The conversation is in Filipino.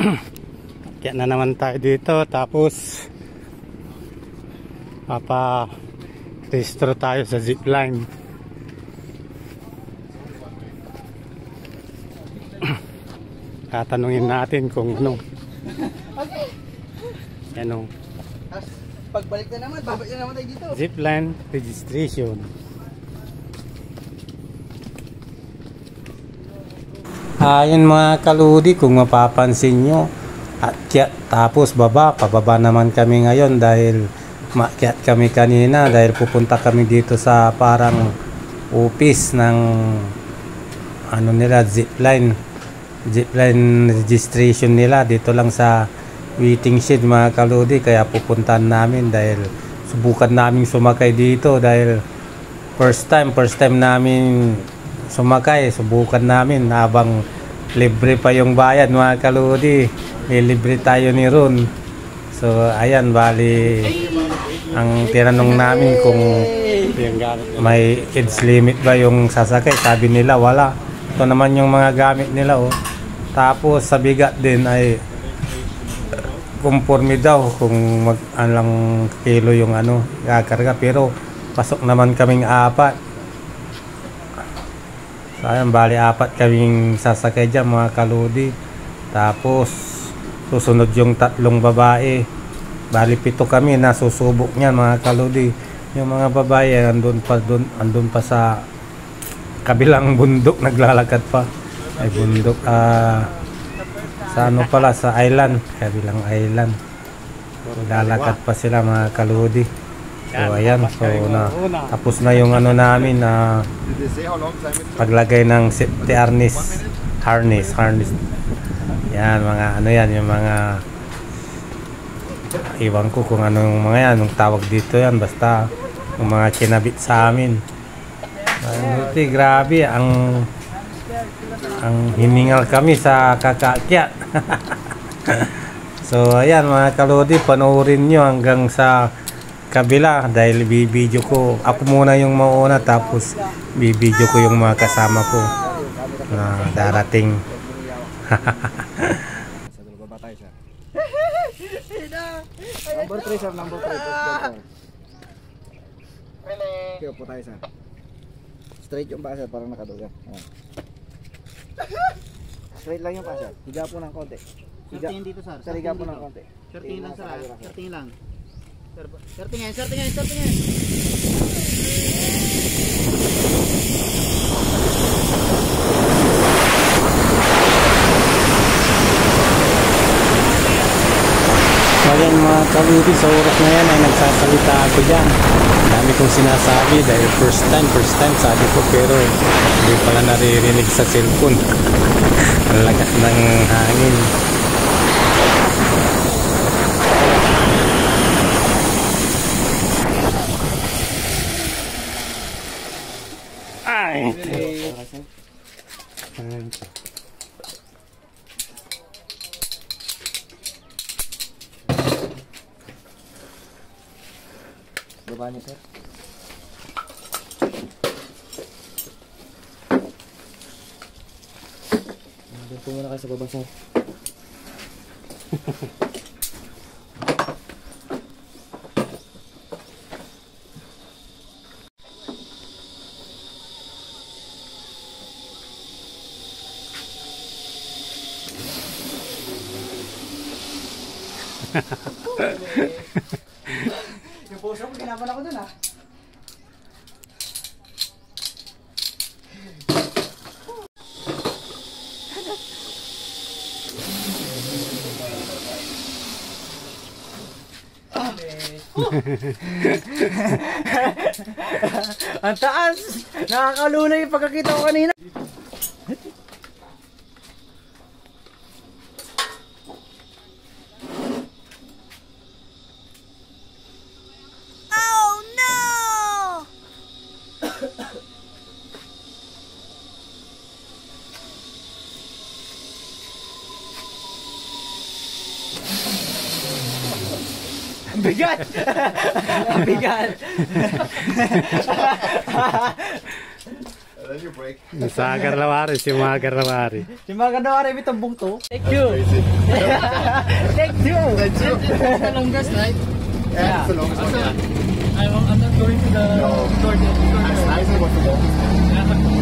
Kaya na naman tayo dito, tapos papa-restro tayo sa zipline. Tatanungin natin kung ano. Ano? Pagbalik na naman, babalik na naman tayo dito. Zipline registration. Ayun mga kaludi, kung mapapansin nyo, tapos pababa naman kami ngayon dahil maakyat kami kanina dahil pupunta kami dito sa parang office ng ano nila, zipline registration nila dito lang sa waiting shed mga kaludi, kaya pupuntahan namin dahil subukan namin sumakay dito dahil first time namin sumakay, subukan namin habang libre pa yung bayad mga kaludi, libre tayo ni Ron. So ayan, bali ang tinanong namin kung may age limit ba yung sasakay, sabi nila wala. Ito naman yung mga gamit nila oh. Tapos sa bigat din ay conforme daw kung alang kilo yung ano kakarga, pero pasok naman kaming apat. So ayan, bali apat kaming sasakay dyan mga kaludi. Tapos susunod yung tatlong babae, bali 7 kami na susubok niyan mga kaludi. Yung mga babae andun pa sa kabilang bundok, naglalakad pa ay bundok sa ano pala, sa island, kabilang island, naglalakad pa sila mga kaludi. So ayan, so tapos na yung ano namin na paglagay ng safety harness. Yan mga ano yan, yung mga iwan ko kung anong mga yan, yung tawag dito yan, basta yung mga kinabit sa amin. Grabe ang hiningal kami sa kakakyat. So ayan mga kalodi, panoorin nyo hanggang sa kabila dahil bibidyo ko ako muna yung mauna, tapos bibidyo ko yung mga kasama ko na darating. Number 3 sir, number 3. Kaya po tayo sir. Straight yung paa sir, parang nakaduga. Straight lang yung paa sir. Higa po ng konti. Tingin dito sir. Sir, higa po ng konti. Sir, tingin lang sir. Sir, tingin lang. Sir, tingin. Ayan mga kaludi, sa oras na yan ay nagsasalita ako dyan. Dami kong sinasabi dahil first time sabi ko, pero hindi pala naririnig sa cellphone. Ang lakas ng hangin. Ay! Baba niyo sir. Doon po muna kayo sa baba sir. Yung puso ko, kinaban ako dun ah. Ang taas! Nakakalunay yung pagkakita ko kanina. Bigat! Bigat! then you break. Sa Garlawari, si mga Garlawari. Si mga ganawa rin itong bungto. Thank you. Thank you. Thank you. That's the longest, right? Yeah, it's the longest one. I'm not going to the No. door. That's nice. What's the longest one? Yeah.